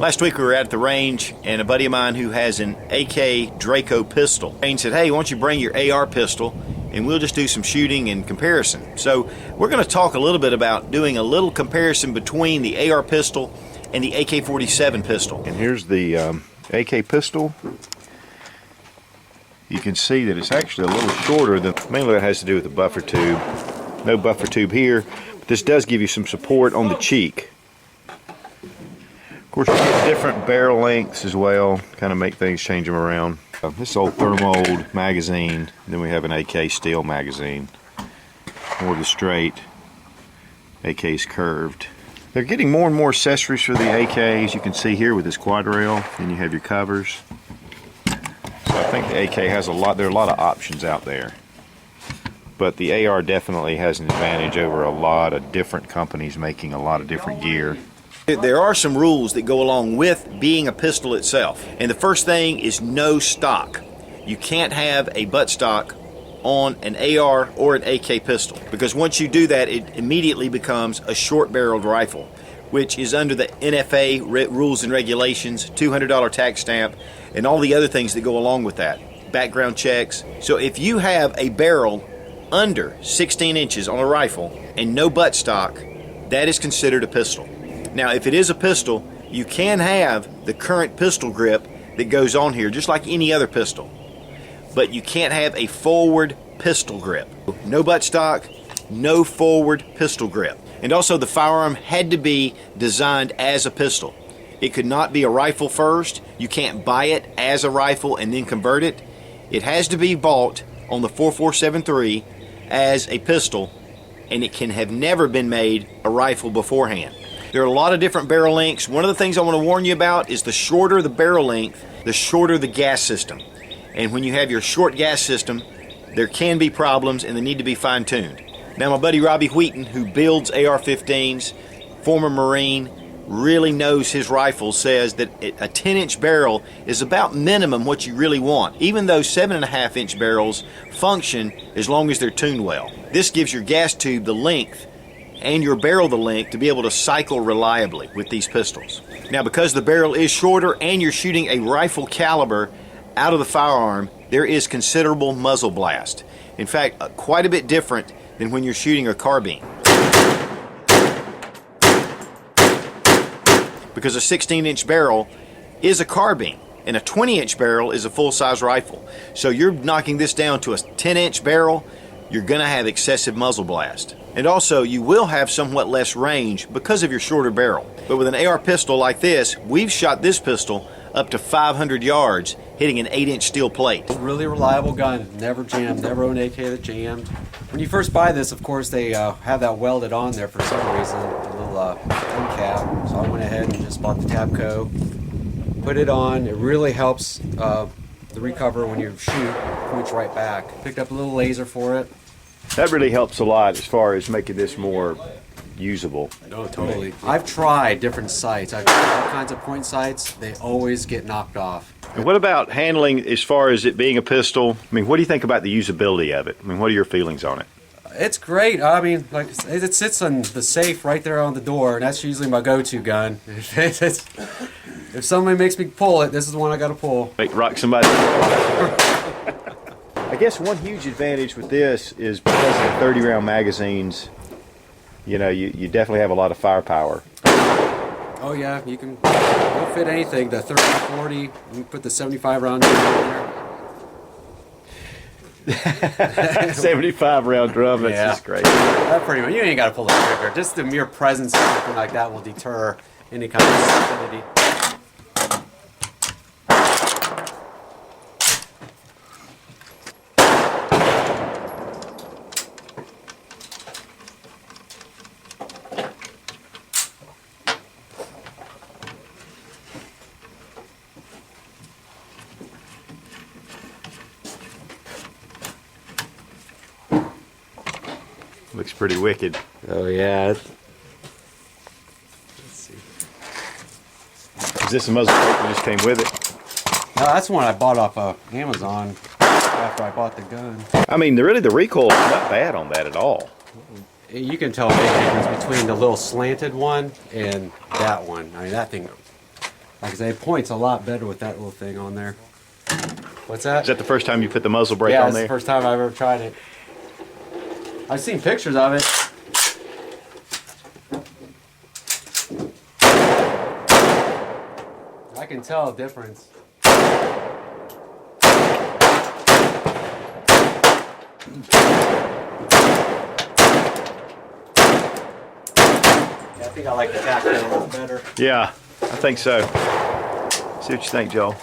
Last week we were at the range, and a buddy of mine who has an AK Draco pistol, Wayne said, hey, why don't you bring your AR pistol and we'll just do some shooting and comparison. So we're going to talk a little bit about doing a little comparison between the AR pistol and the AK-47 pistol. And here's the AK pistol. You can see that it's actually a little shorter than, mainly that has to do with the buffer tube. No buffer tube here, but this does give you some support on the cheek. Of course, you get different barrel lengths as well, kind of make things, change them around. This old thermold magazine, then we have an AK steel magazine. More of the straight, AK's curved. They're getting more and more accessories for the AKs. You can see here with this quad rail, and you have your covers. So I think the AK has a lot, there are a lot of options out there. But the AR definitely has an advantage over a lot of different companies making a lot of different gear. There are some rules that go along with being a pistol itself. And the first thing is no stock. You can't have a butt stock on an AR or an AK pistol, because once you do that, it immediately becomes a short-barreled rifle, which is under the NFA rules and regulations, $200 tax stamp, and all the other things that go along with that, background checks. So if you have a barrel under 16 inches on a rifle and no butt stock, that is considered a pistol. Now, if it is a pistol, you can have the current pistol grip that goes on here, just like any other pistol. But you can't have a forward pistol grip. No butt stock, no forward pistol grip. And also the firearm had to be designed as a pistol. It could not be a rifle first. You can't buy it as a rifle and then convert it. It has to be bought on the 4473 as a pistol, and it can have never been made a rifle beforehand. There are a lot of different barrel lengths. One of the things I want to warn you about is the shorter the barrel length, the shorter the gas system. And when you have your short gas system, there can be problems and they need to be fine-tuned. Now, my buddy Robbie Wheaton, who builds AR-15s, former Marine, really knows his rifles, says that a 10-inch barrel is about minimum what you really want, even though 7.5-inch barrels function as long as they're tuned well. This gives your gas tube the length and your barrel the length to be able to cycle reliably with these pistols. Now, because the barrel is shorter and you're shooting a rifle caliber out of the firearm, there is considerable muzzle blast. In fact, quite a bit different than when you're shooting a carbine. Because a 16-inch barrel is a carbine and a 20-inch barrel is a full-size rifle. So you're knocking this down to a 10-inch barrel, you're going to have excessive muzzle blast. And also, you will have somewhat less range because of your shorter barrel. But with an AR pistol like this, we've shot this pistol up to 500 yards, hitting an 8-inch steel plate. Really reliable gun, never jammed, never owned AK that jammed. When you first buy this, of course, they have that welded on there for some reason, a little end cap. So I went ahead and just bought the Tabco, put it on. It really helps the recover when you shoot, points right back. Picked up a little laser for it. That really helps a lot as far as making this more usable. Oh, totally. I've tried different sights. I've tried all kinds of point sights. They always get knocked off. And what about handling as far as it being a pistol? I mean, what do you think about the usability of it? I mean, what are your feelings on it? It's great. I mean, like it sits on the safe right there on the door, and that's usually my go-to gun. If somebody makes me pull it, this is the one I got to pull. Make rock somebody. I guess one huge advantage with this is because of the 30-round magazines, you know, you definitely have a lot of firepower. Oh yeah, you'll fit anything. The 30, 40, you can put the 75-round drum in there. 75-round drum, that's just great. That pretty much, you ain't got to pull the trigger. Just the mere presence of something like that will deter any kind of stupidity. Looks pretty wicked. Oh yeah. Let's see. Is this a muzzle plate that just came with it? No, that's one I bought off of Amazon after I bought the gun. I mean, really the recoil is not bad on that at all. You can tell a big difference between the little slanted one and that one. I mean, that thing Like I say, it points a lot better with that little thing on there. What's that? Is that the first time you put the muzzle brake yeah, on it's there? the first time I've ever tried it. I've seen pictures of it. I can tell a difference. Yeah, I think I like the tack a little better. Yeah, I think so. See what you think, Joel.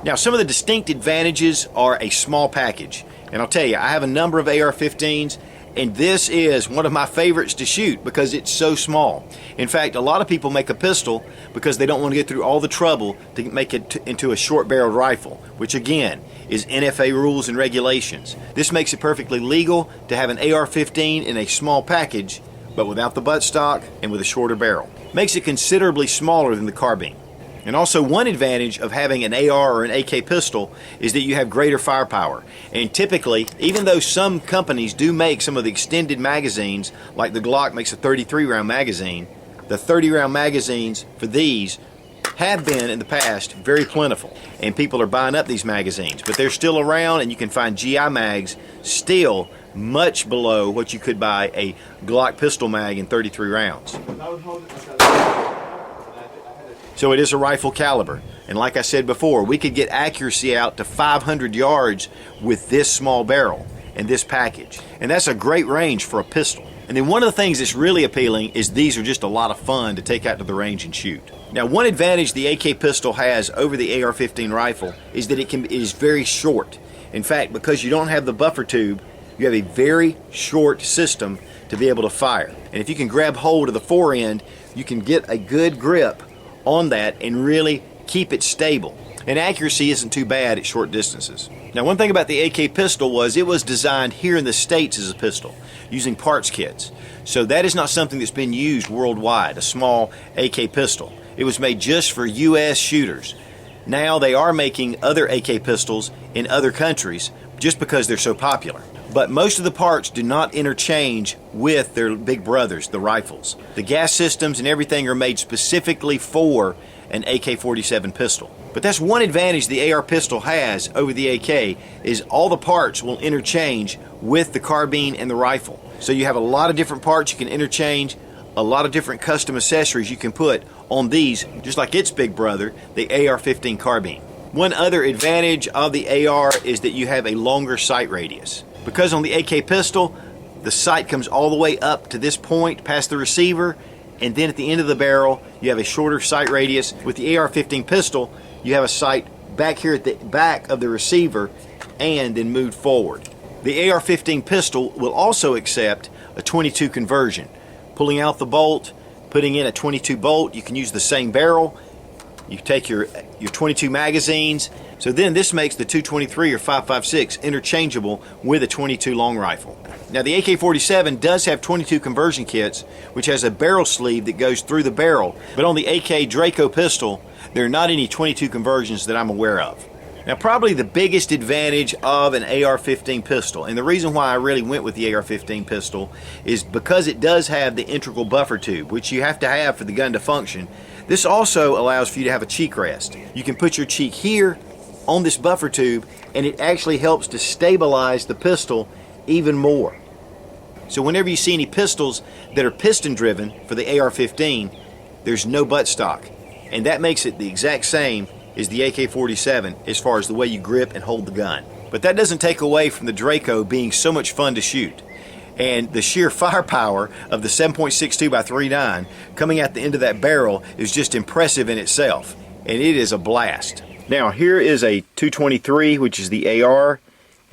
Now, some of the distinct advantages are a small package. And I'll tell you, I have a number of AR-15s, and this is one of my favorites to shoot because it's so small. In fact, a lot of people make a pistol because they don't want to get through all the trouble to make it into a short-barreled rifle, which again is NFA rules and regulations. This makes it perfectly legal to have an AR-15 in a small package, but without the buttstock and with a shorter barrel. Makes it considerably smaller than the carbine. And also, one advantage of having an AR or an AK pistol is that you have greater firepower. And typically, even though some companies do make some of the extended magazines, like the Glock makes a 33-round magazine, the 30-round magazines for these have been in the past very plentiful. And people are buying up these magazines. But they're still around, and you can find GI mags still much below what you could buy a Glock pistol mag in 33 rounds. So it is a rifle caliber, and like I said before, we could get accuracy out to 500 yards with this small barrel and this package, and that's a great range for a pistol. And then one of the things that's really appealing is these are just a lot of fun to take out to the range and shoot. Now, one advantage the AK pistol has over the AR-15 rifle is that it is very short. In fact, because you don't have the buffer tube, you have a very short system to be able to fire. And if you can grab hold of the forend, you can get a good grip on that and really keep it stable. And accuracy isn't too bad at short distances. Now, one thing about the AK pistol was it was designed here in the States as a pistol using parts kits. So that is not something that's been used worldwide, a small AK pistol. It was made just for US shooters. Now they are making other AK pistols in other countries just because they're so popular. But most of the parts do not interchange with their big brothers, the rifles. The gas systems and everything are made specifically for an AK-47 pistol. But that's one advantage the AR pistol has over the AK is all the parts will interchange with the carbine and the rifle. So you have a lot of different parts you can interchange, a lot of different custom accessories you can put on these, just like its big brother, the AR-15 carbine. One other advantage of the AR is that you have a longer sight radius. Because on the AK pistol, the sight comes all the way up to this point past the receiver, and then at the end of the barrel, you have a shorter sight radius. With the AR-15 pistol, you have a sight back here at the back of the receiver and then move forward. The AR-15 pistol will also accept a 22 conversion. Pulling out the bolt, putting in a 22 bolt, you can use the same barrel. You take your 22 magazines. So then this makes the 223 or 5.56 interchangeable with a 22 long rifle. Now the AK-47 does have 22 conversion kits, which has a barrel sleeve that goes through the barrel. But on the AK Draco pistol, there are not any 22 conversions that I'm aware of. Now probably the biggest advantage of an AR-15 pistol, and the reason why I really went with the AR-15 pistol, is because it does have the integral buffer tube, which you have to have for the gun to function. This also allows for you to have a cheek rest. You can put your cheek here on this buffer tube, and it actually helps to stabilize the pistol even more. So whenever you see any pistols that are piston driven for the AR-15, there's no buttstock, and that makes it the exact same as the AK-47 as far as the way you grip and hold the gun. But that doesn't take away from the Draco being so much fun to shoot. And the sheer firepower of the 7.62 by 3.9 coming out the end of that barrel is just impressive in itself, and it is a blast. Now here is a 223, which is the AR,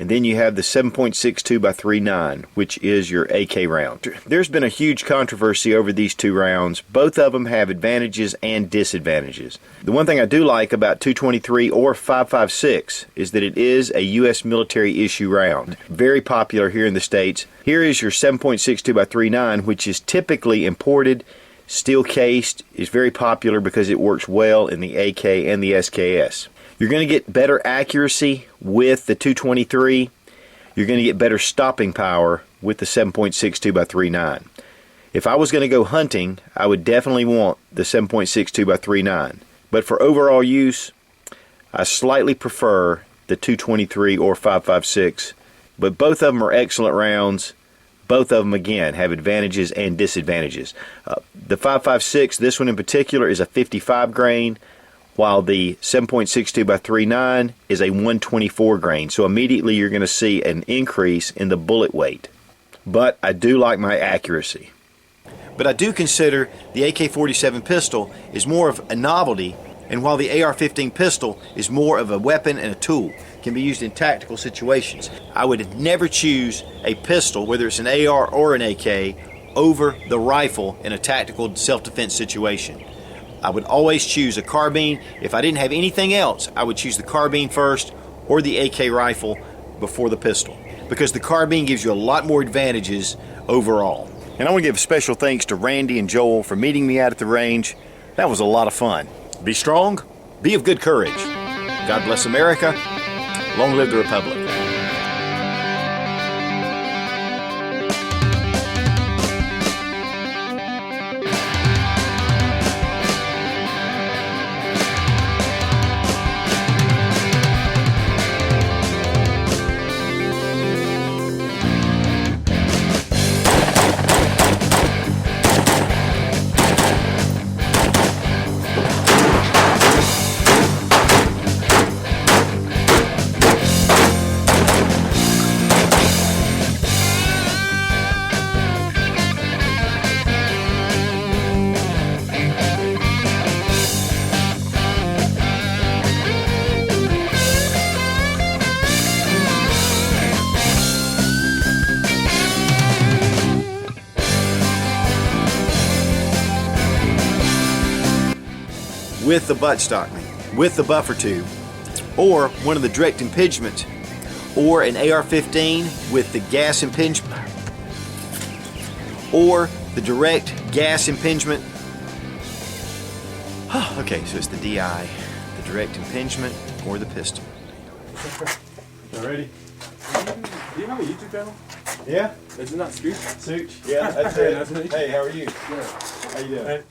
and then you have the 7.62 by 3.9, which is your AK round. There's been a huge controversy over these two rounds. Both of them have advantages and disadvantages. The one thing I do like about 223 or 5.56 is that it is a U.S. military issue round. Very popular here in the States. Here is your 7.62 by 3.9, which is typically imported, steel cased, is very popular because it works well in the AK and the SKS. You're going to get better accuracy with the 223. You're going to get better stopping power with the 7.62 by 3.9. If I was going to go hunting, I would definitely want the 7.62 by 3.9. But for overall use, I slightly prefer the 223 or 5.56. But both of them are excellent rounds. Both of them, again, have advantages and disadvantages. The 5.56, this one in particular, is a 55 grain, while the 7.62 by 3.9 is a 124 grain. So immediately you're going to see an increase in the bullet weight. But I do like my accuracy. But I do consider the AK-47 pistol is more of a novelty, and while the AR-15 pistol is more of a weapon and a tool, can be used in tactical situations. I would never choose a pistol, whether it's an AR or an AK, over the rifle in a tactical self-defense situation. I would always choose a carbine. If I didn't have anything else, I would choose the carbine first or the AK rifle before the pistol, because the carbine gives you a lot more advantages overall. And I want to give special thanks to Randy and Joel for meeting me out at the range. That was a lot of fun. Be strong, be of good courage. God bless America. Long live the Republic. With the buttstock, with the buffer tube, or one of the direct impingements, or an AR-15 with the gas impingement, or the direct gas impingement. Okay, so it's the DI, the direct impingement, or the pistol. You ready? Do you have a YouTube channel? Yeah. Is it not Scooch? Such. Yeah, that's it. Hey, how are you? Good. How you doing? Hey.